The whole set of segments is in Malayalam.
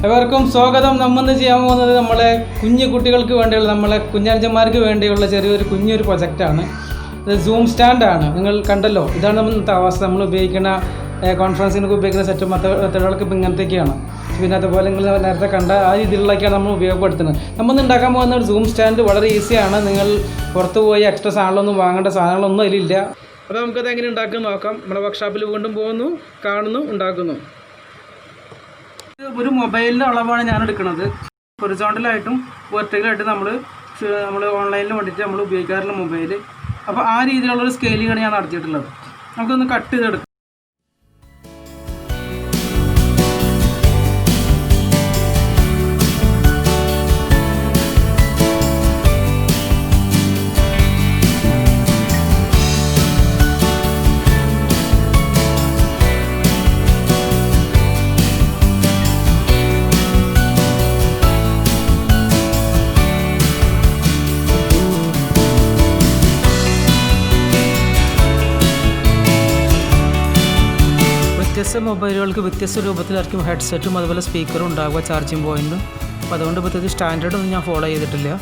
എവർക്കും സ്വാഗതം. നമ്മളിന്ന് ചെയ്യാൻ പോകുന്നത് നമ്മളെ കുഞ്ഞു കുട്ടികൾക്ക് വേണ്ടിയുള്ള നമ്മളെ കുഞ്ഞാഞ്ചന്മാർക്ക് വേണ്ടിയുള്ള ചെറിയൊരു കുഞ്ഞൊരു പ്രൊജക്റ്റാണ്. ഇത് സൂം സ്റ്റാൻഡാണ്. നിങ്ങൾ കണ്ടല്ലോ, ഇതാണ് നമ്മൾ അവസ്ഥ. നമ്മൾ ഉപയോഗിക്കുന്ന കോൺഫറൻസിനൊക്കെ ഉപയോഗിക്കുന്ന സെറ്റ് മെത്തേഡുകൾക്ക് ഇപ്പം ഇങ്ങനത്തെയൊക്കെയാണ്. പിന്നെ അതുപോലെ നിങ്ങൾ നേരത്തെ കണ്ട ആ രീതിയിലുള്ളതൊക്കെയാണ് നമ്മൾ ഉപയോഗപ്പെടുത്തുന്നത്. നമ്മൾ ഉണ്ടാക്കാൻ പോകുന്ന ഒരു സൂം സ്റ്റാൻഡ് വളരെ ഈസിയാണ്. നിങ്ങൾ പുറത്ത് പോയി എക്സ്ട്രാ സാധനങ്ങളൊന്നും വാങ്ങേണ്ട സാധനങ്ങളൊന്നും അതിലില്ല. അപ്പോൾ നമുക്കത് എങ്ങനെ ഉണ്ടാക്കാൻ നോക്കാം. നമ്മുടെ വർക്ക്ഷോപ്പിൽ വീണ്ടും പോകുന്നു, കാണുന്നു, ഉണ്ടാക്കുന്നു. ഒരു മൊബൈലിൻ്റെ അളവാണ് ഞാൻ എടുക്കുന്നത്. ഹൊറിസോണ്ടലായിട്ടും വെർട്ടിക്കലായിട്ടും നമ്മൾ ഓൺലൈനിൽ വേണ്ടിയിട്ട് നമ്മൾ ഉപയോഗിക്കാറുള്ള മൊബൈൽ. അപ്പോൾ ആ രീതിയിലുള്ളൊരു സ്കെയിലിങ്ങാണ് ഞാൻ നടത്തിയിട്ടുള്ളത്. നമുക്കൊന്ന് കട്ട് ചെയ്തെടുക്കാം. വ്യത്യസ്ത മൊബൈലുകൾക്ക് വ്യത്യസ്ത രൂപത്തിലായിരിക്കും ഹെഡ്സെറ്റും അതുപോലെ സ്പീക്കറും ഉണ്ടാകുക, ചാർജിങ് പോയിൻറ്റും. അപ്പോൾ അതുകൊണ്ട് പ്രത്യേകിച്ച് സ്റ്റാൻഡേർഡൊന്നും ഞാൻ ഫോളോ ചെയ്തിട്ടില്ല.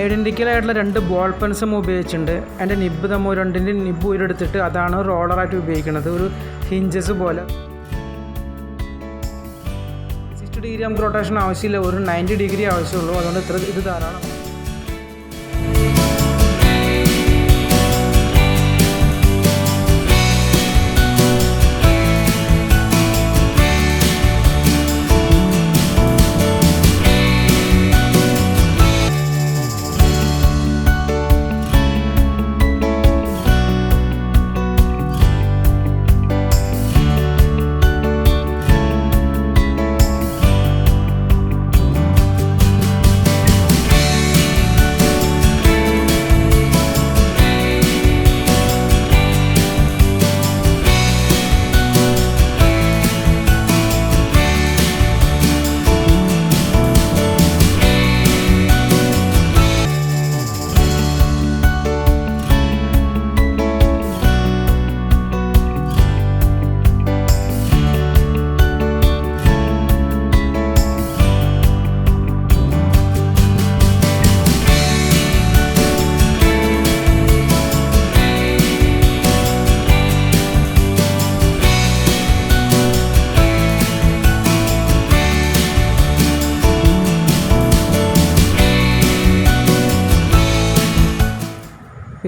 ഐഡൻറ്റിക്കലായിട്ടുള്ള 2 ബോൾ പെൻസും ഉപയോഗിച്ചിട്ടുണ്ട്. അതിൻ്റെ നിബ്ബ് നമ്മൾ രണ്ടിൻ്റെ നിബ്ബ് ഊരെടുത്തിട്ട് അതാണ് റോളറായിട്ട് ഉപയോഗിക്കുന്നത്. ഒരു ഹിഞ്ചസ് പോലെ 60 ഡിഗ്രി നമുക്ക് റൊട്ടേഷൻ ആവശ്യമില്ല, ഒരു 90 ഡിഗ്രി ആവശ്യമുള്ളൂ. അതുകൊണ്ട് ഇത് ധാരാളം.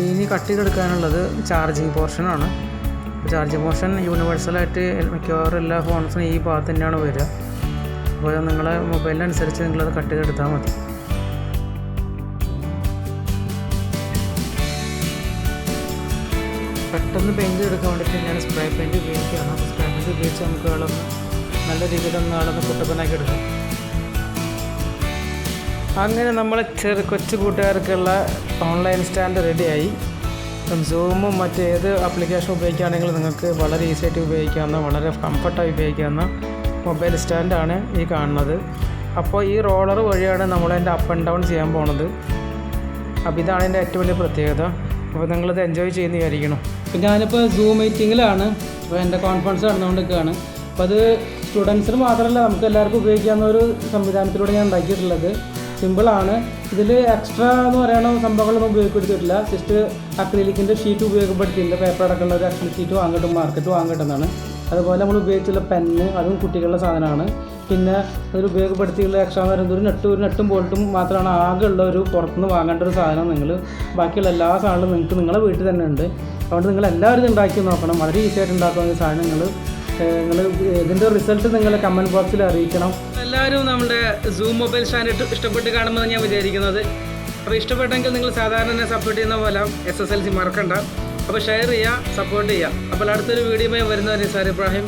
ഇനി കട്ട് ചെയ്തെടുക്കാനുള്ളത് ചാർജിങ് പോർഷനാണ്. ചാർജിങ് പോർഷൻ യൂണിവേഴ്സലായിട്ട് മിക്കവാറും എല്ലാ ഫോൺസിനും ഈ ഭാഗത്ത് തന്നെയാണ് വരിക. അപ്പോൾ നിങ്ങളെ മൊബൈലിനനുസരിച്ച് നിങ്ങളത് കട്ട് ചെയ്തെടുത്താൽ മതി. പെട്ടെന്ന് പെയിൻറ്റ് എടുക്കാൻ വേണ്ടിയിട്ട് ഞാൻ സ്പ്രേ പെയിൻറ്റ് ഉപയോഗിക്കുകയാണ്. അപ്പോൾ സ്പ്രേ പെയിൻറ്റ് ഉപയോഗിച്ച് നമുക്ക് നല്ല രീതിയിലൊന്ന് കുട്ടപ്പനാക്കി എടുക്കാം. അങ്ങനെ നമ്മളെ കൊച്ചു കൂട്ടുകാർക്കുള്ള ഓൺലൈൻ സ്റ്റാൻഡ് റെഡിയായി. സൂമും മറ്റേത് ആപ്ലിക്കേഷൻ ഉപയോഗിക്കുകയാണെങ്കിൽ നിങ്ങൾക്ക് വളരെ ഈസിയായിട്ട് ഉപയോഗിക്കാവുന്ന, വളരെ കംഫർട്ടായി ഉപയോഗിക്കാവുന്ന മൊബൈൽ സ്റ്റാൻഡാണ് ഈ കാണുന്നത്. അപ്പോൾ ഈ റോളർ വഴിയാണ് നമ്മളതിൻ്റെ അപ്പ് ആൻഡ് ഡൗൺ ചെയ്യാൻ പോണത്. അപ്പോൾ ഇതാണ് എൻ്റെ ഏറ്റവും വലിയ പ്രത്യേകത. അപ്പോൾ നിങ്ങളിത് എൻജോയ് ചെയ്യുന്ന വിചാരിക്കണം. അപ്പോൾ ഞാനിപ്പോൾ സൂം മീറ്റിങ്ങിലാണ്. അപ്പോൾ എൻ്റെ കോൺഫറൻസ് നടന്നുകൊണ്ടിരിക്കുകയാണ്. അപ്പോൾ അത് സ്റ്റുഡൻസിന് മാത്രമല്ല നമുക്ക് എല്ലാവർക്കും ഉപയോഗിക്കാവുന്ന ഒരു സംവിധാനത്തിലൂടെ ഞാൻ ഉണ്ടാക്കിയിട്ടുള്ളത്. സിമ്പിളാണ്. ഇതിൽ എക്സ്ട്രാ എന്ന് പറയുന്ന സംഭവങ്ങളൊന്നും ഉപയോഗപ്പെടുത്തിയിട്ടില്ല. ജസ്റ്റ് അക്രിലിക്കിൻ്റെ ഷീറ്റ് ഉപയോഗപ്പെടുത്തിയിട്ടുണ്ട്. പേപ്പർ അടക്കമുള്ള ഒരു അക്രിലിക് ഷീറ്റ് മാർക്കറ്റ് വാങ്ങിട്ടുന്നതാണ്. അതുപോലെ നമ്മൾ ഉപയോഗിച്ചുള്ള പെന്ന്, അതും കുട്ടികളുടെ സാധനമാണ്. പിന്നെ അതിൽ ഉപയോഗപ്പെടുത്തിയുള്ള എക്സ്ട്രാ എന്ന് പറയുന്നത് ഒരു നെട്ടും ബോൾട്ടും മാത്രമാണ് ആകെ ഉള്ള ഒരു പുറത്തുനിന്ന് വാങ്ങേണ്ട ഒരു സാധനം. ബാക്കിയുള്ള എല്ലാ സാധനങ്ങളും നിങ്ങൾക്ക് നിങ്ങളുടെ വീട്ടിൽ തന്നെ ഉണ്ട്. അതുകൊണ്ട് നിങ്ങൾ എല്ലാവരും ഇത് ഉണ്ടാക്കി നോക്കണം. വളരെ ഈസി ആയിട്ട് ഉണ്ടാക്കുന്ന സാധനങ്ങൾ. നിങ്ങൾ ഇതിൻ്റെ റിസൾട്ട് നിങ്ങൾ കമൻറ്റ് ബോക്സിൽ അറിയിക്കണം. എല്ലാവരും നമ്മുടെ സൂം മൊബൈൽ സ്റ്റാൻഡ് ഇഷ്ടപ്പെട്ട് കാണുമെന്ന് ഞാൻ വിചാരിക്കുന്നത്. അപ്പോൾ ഇഷ്ടപ്പെട്ടെങ്കിൽ നിങ്ങൾ സാധാരണ തന്നെ സപ്പോർട്ട് ചെയ്യുന്ന പോലെ SSLC മറക്കണ്ട. അപ്പോൾ ഷെയർ ചെയ്യുക, സപ്പോർട്ട് ചെയ്യുക. അപ്പോൾ അടുത്തൊരു വീഡിയോയുമായി വരുന്നവരെ സാർ ഇബ്രാഹിം.